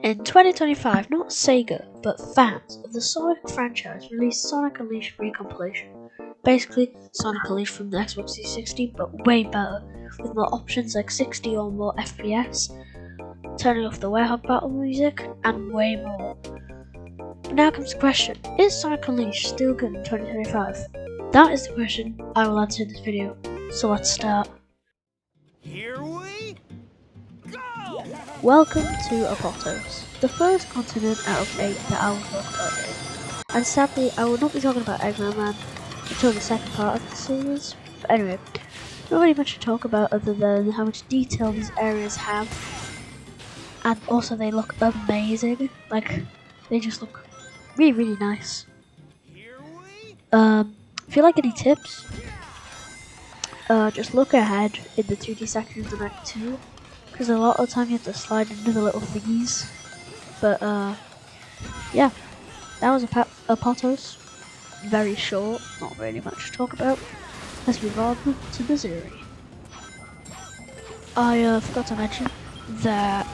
In 2025, not Sega, but fans of the Sonic franchise released Sonic Unleashed Recompilation. Basically, Sonic Unleashed from the Xbox 360, but way better, with more options like 60 or more FPS, turning off the Warhog battle music, and way more. But now comes the question, is Sonic Unleashed still good in 2025? That is the question I will answer in this video, so let's start. Here we go! Welcome to Apotos, the first continent out of 8 that I will talk about. And sadly, I will not be talking about Eggman Man until the second part of the series. But anyway, not really much to talk about other than how much detail these areas have. And also they look amazing, like, they just look really, really nice. Here we If you like any tips, just look ahead in the 2D sections of Act 2. Because a lot of the time you have to slide into the little thingies. But yeah, that was Apotos. Very short, not really much to talk about. Let's move on to Mazuri. I forgot to mention that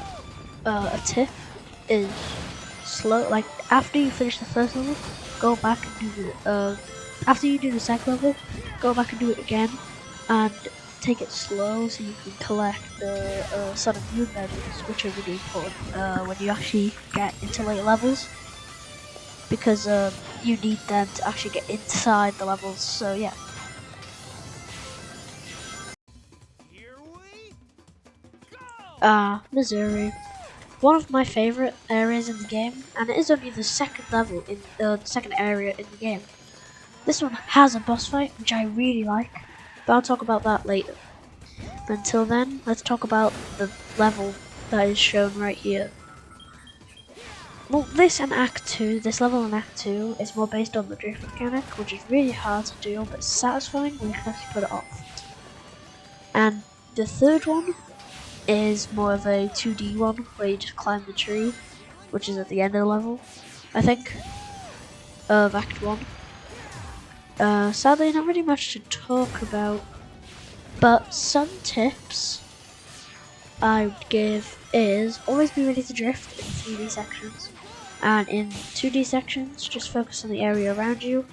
a tip is slow. Like after you finish the first level, go back and do the after you do the second level, go back and do it again, and take it slow so you can collect the Sun and Moon medals, which are really important when you actually get into later levels, because you need them to actually get inside the levels. So yeah. Here we go! Mazuri. One of my favorite areas in the game, and it is only the second level in the second area in the game. This one has a boss fight, which I really like, but I'll talk about that later. Until then, let's talk about the level that is shown right here. Well, this level in Act 2 is more based on the drift mechanic, which is really hard to do, but satisfying when you can actually put it off. And the third one is more of a 2D one, where you just climb the tree, which is at the end of the level, I think, of Act 1. Sadly, not really much to talk about, but some tips I would give is always be ready to drift in 3D sections, and in 2D sections, just focus on the area around you.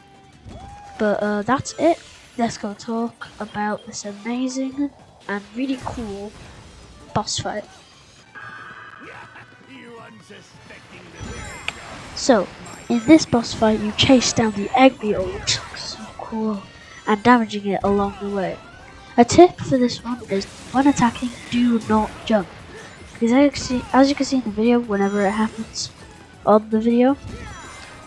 But that's it. Let's go talk about this amazing and really cool boss fight. You unsuspecting So, in this boss fight, you chase down the egg beetle, which looks so cool, and damaging it along the way. A tip for this one is, when attacking, do not jump. Because as you can see in the video, whenever it happens on the video,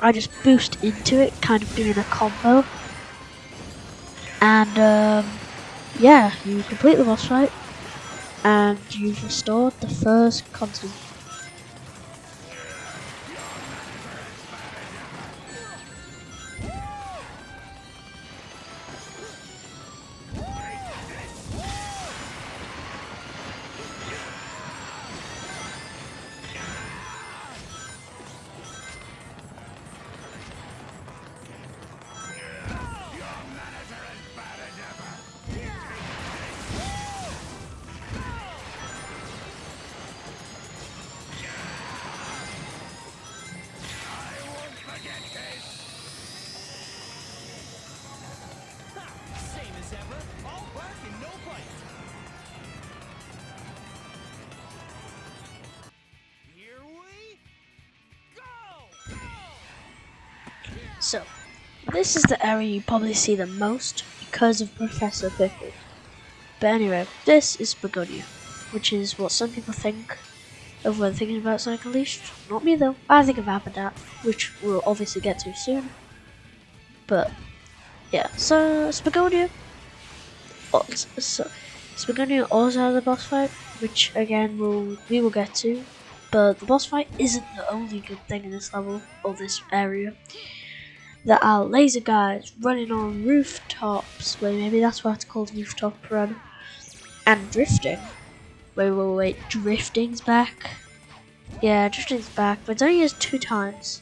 I just boost into it, kind of doing a combo. And yeah, you complete the boss fight, and you've restored the first continent. Same as ever, all bark and no bite. Here we go! So, this is the area you probably see the most because of Professor Pickles. But anyway, this is Spagonia, which is what some people think of when thinking about Sonic Unleashed. Not me though, I think of Abadat, which we'll obviously get to soon. But yeah, so Spagonia also has a boss fight, which again we will get to. But the boss fight isn't the only good thing in this level or this area. There are laser guys running on rooftops. Wait, maybe that's why it's called rooftop run. And drifting. Wait, drifting's back? Yeah, drifting's back, but it's only used 2 times.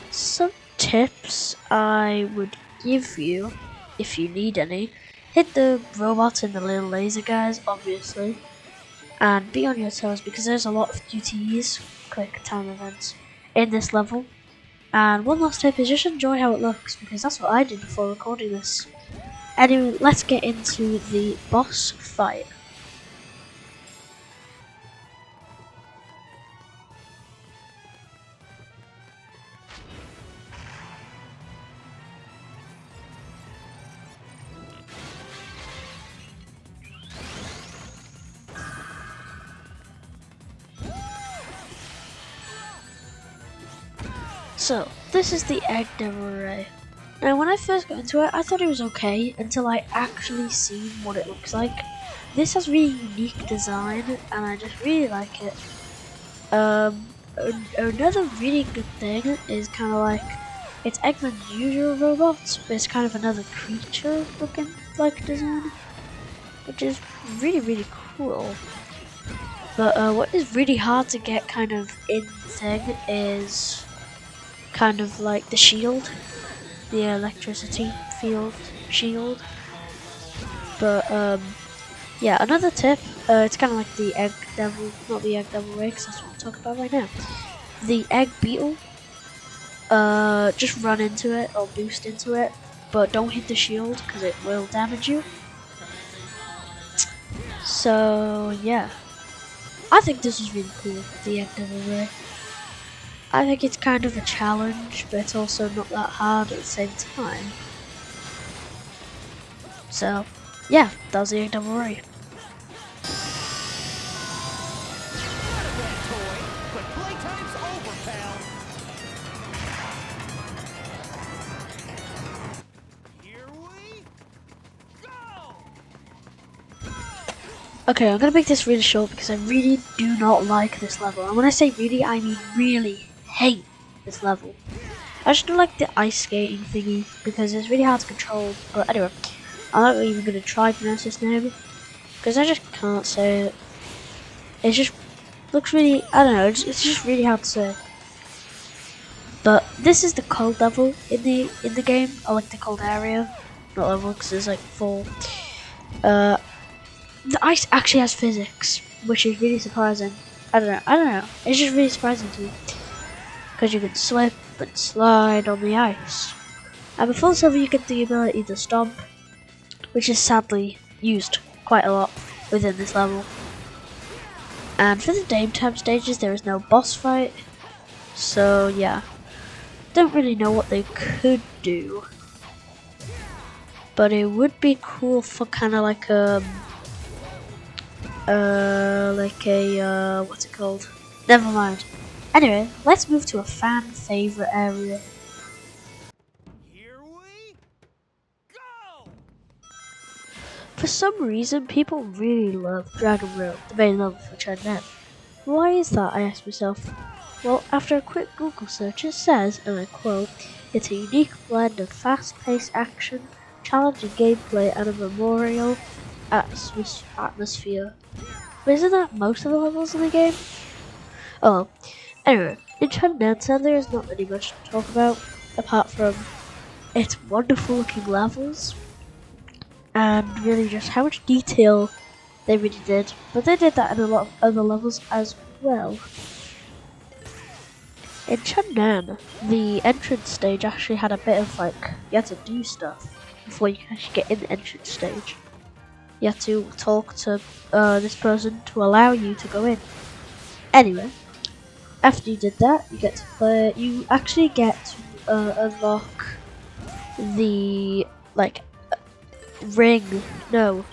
Some tips I would give you, if you need any, hit the robots and the little laser guys, obviously. and be on your toes because there's a lot of QTEs, quick time events, in this level. And one last tip is just enjoy how it looks because that's what I did before recording this. Anyway, let's get into the boss fight. So, this is the Egg Devil Ray. Now, when I first got into it, I thought it was okay until I actually seen what it looks like. This has really unique design, and I just really like it. Another really good thing is kind of like, it's Eggman's usual robots, but it's kind of another creature looking like design, which is really cool. But what is really hard to get kind of in thing is kind of like the shield, the electricity field shield. But yeah, another tip, it's kind of like the Egg Devil, not the Egg Devil Ray, because that's what I'm talking about right now. The Egg Beetle, just run into it or boost into it, but don't hit the shield because it will damage you. So yeah, I think this is really cool, the Egg Devil Ray. I think it's kind of a challenge, but it's also not that hard at the same time. So, yeah, that was the Egg Devil Ray. Not a bad toy, but playtime's over, pal. Here we go. Okay, I'm gonna make this really short because I really do not like this level. And when I say really, I mean really hate this level. I just don't like the ice skating thingy because it's really hard to control. But anyway, I'm not even gonna try to pronounce this name because I just can't say it. It just looks really, I don't know, it's just really hard to say. But this is the cold level in the game. I like the cold area, not level, because there's like 4. The ice actually has physics, which is really surprising. I don't know. It's just really surprising to me because you can slip and slide on the ice. And before this level, you get the ability to stomp, which is sadly used quite a lot within this level. And for the daytime stages, there is no boss fight, so yeah, don't really know what they could do, but it would be cool for kind of like what's it called? Never mind. Anyway, let's move to a fan favorite area. Here we go. For some reason, people really love Dragon Road, the main level for Chun-nan. Why is that, I asked myself. Well, after a quick Google search, it says, and I quote, "It's a unique blend of fast-paced action, challenging gameplay, and a memorial atmosphere." But isn't that most of the levels in the game? Oh, anyway, in Chun-nan, there is not really much to talk about, apart from its wonderful looking levels, and really just how much detail they really did. But they did that in a lot of other levels as well. In Chun-nan, the entrance stage actually had a bit of like, you had to do stuff before you can actually get in the entrance stage. You had to talk to this person to allow you to go in. Anyway, after you did that, you get to play. You actually get to unlock the like ring. The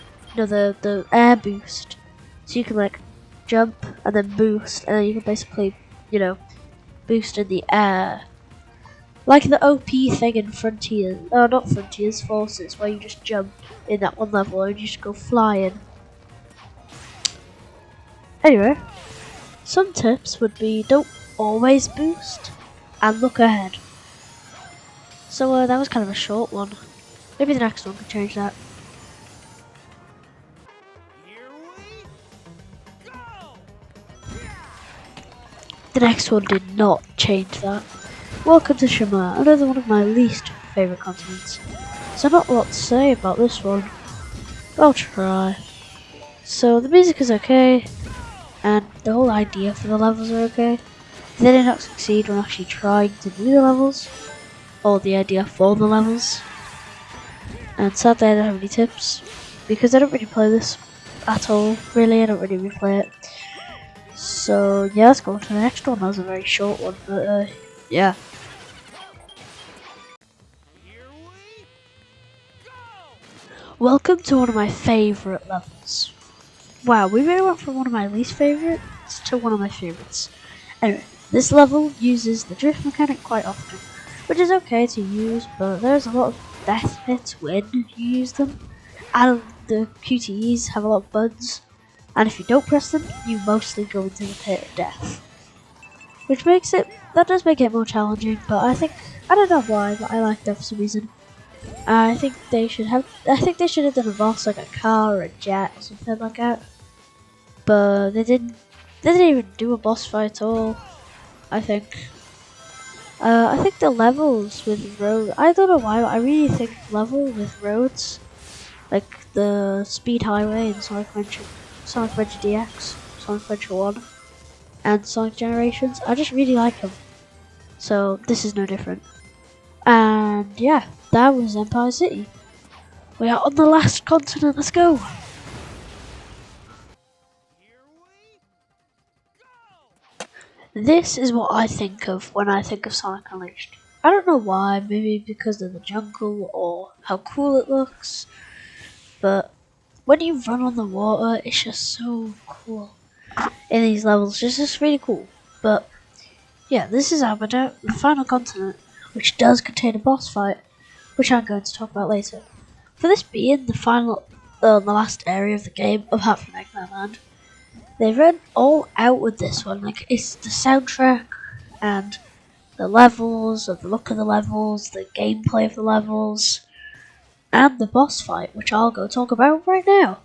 air boost. So you can like jump and then boost, and then you can basically, boost in the air. Like the OP thing in Frontiers, not Frontiers, Forces, where you just jump in that one level and you just go flying. Anyway, some tips would be don't always boost and look ahead. So that was kind of a short one. Maybe the next one could change that. Here we go. The next one did not change that. Welcome to Shamar, another one of my least favourite continents. So not a lot to say about this one, but I'll try. So the music is okay, and the whole idea for the levels are okay. They did not succeed when actually trying to do the levels, or the idea for the levels. And sadly I don't have any tips, because I don't really play this at all, really. I don't really replay it. So yeah, let's go on to the next one. That was a very short one, but yeah. Here we go! Welcome to one of my favourite levels. Wow, we really went from one of my least favourites to one of my favourites. Anyway, this level uses the drift mechanic quite often, which is okay to use, but there's a lot of death hits when you use them, and the QTEs have a lot of buds, and if you don't press them, you mostly go into the pit of death. Which does make it more challenging, but I don't know why, but I like that for some reason. I think they should have done a boss like a car or a jet or something like that. But they didn't even do a boss fight at all, I think. I think the levels with road, I don't know why, but I really think level with roads, like the Speed Highway and Sonic Adventure DX, Sonic Adventure 1, and Sonic Generations, I just really like them. So this is no different. And yeah, that was Empire City. We are on the last continent, let's go! Here we go! This is what I think of when I think of Sonic Unleashed. I don't know why, maybe because of the jungle or how cool it looks, but when you run on the water, it's just so cool. In these levels, it's just really cool. But yeah, this is Abadat, the final continent, which does contain a boss fight, which I'm going to talk about later. For this being the last area of the game, apart from Eggman Land, they went all out with this one. Like, it's the soundtrack and the levels, or the look of the levels, the gameplay of the levels, and the boss fight, which I'll go talk about right now.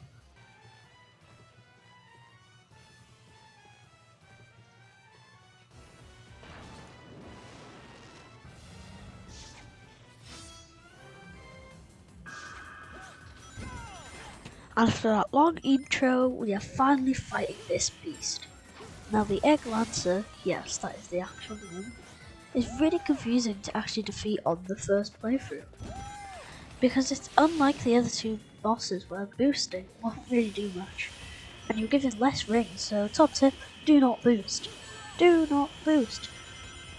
After that long intro, we are finally fighting this beast. Now the Egg Lancer, yes, that is the actual name, is really confusing to actually defeat on the first playthrough. Because it's unlike the other two bosses where boosting won't really do much. And you're given less rings, so top tip, do not boost. Do not boost.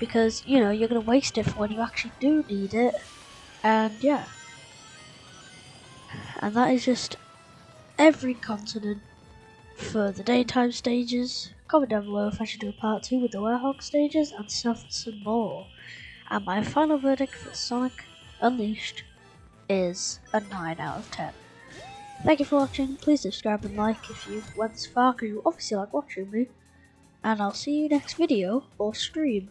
Because, you know, you're going to waste it for when you actually do need it. And yeah. And that is just every continent for the daytime stages. Comment down below if I should do a part 2 with the Werehog stages and stuff some more. And my final verdict for Sonic Unleashed is a 9 out of 10. Thank you for watching, please subscribe and like if you went this far, because you obviously like watching me. And I'll see you next video or stream.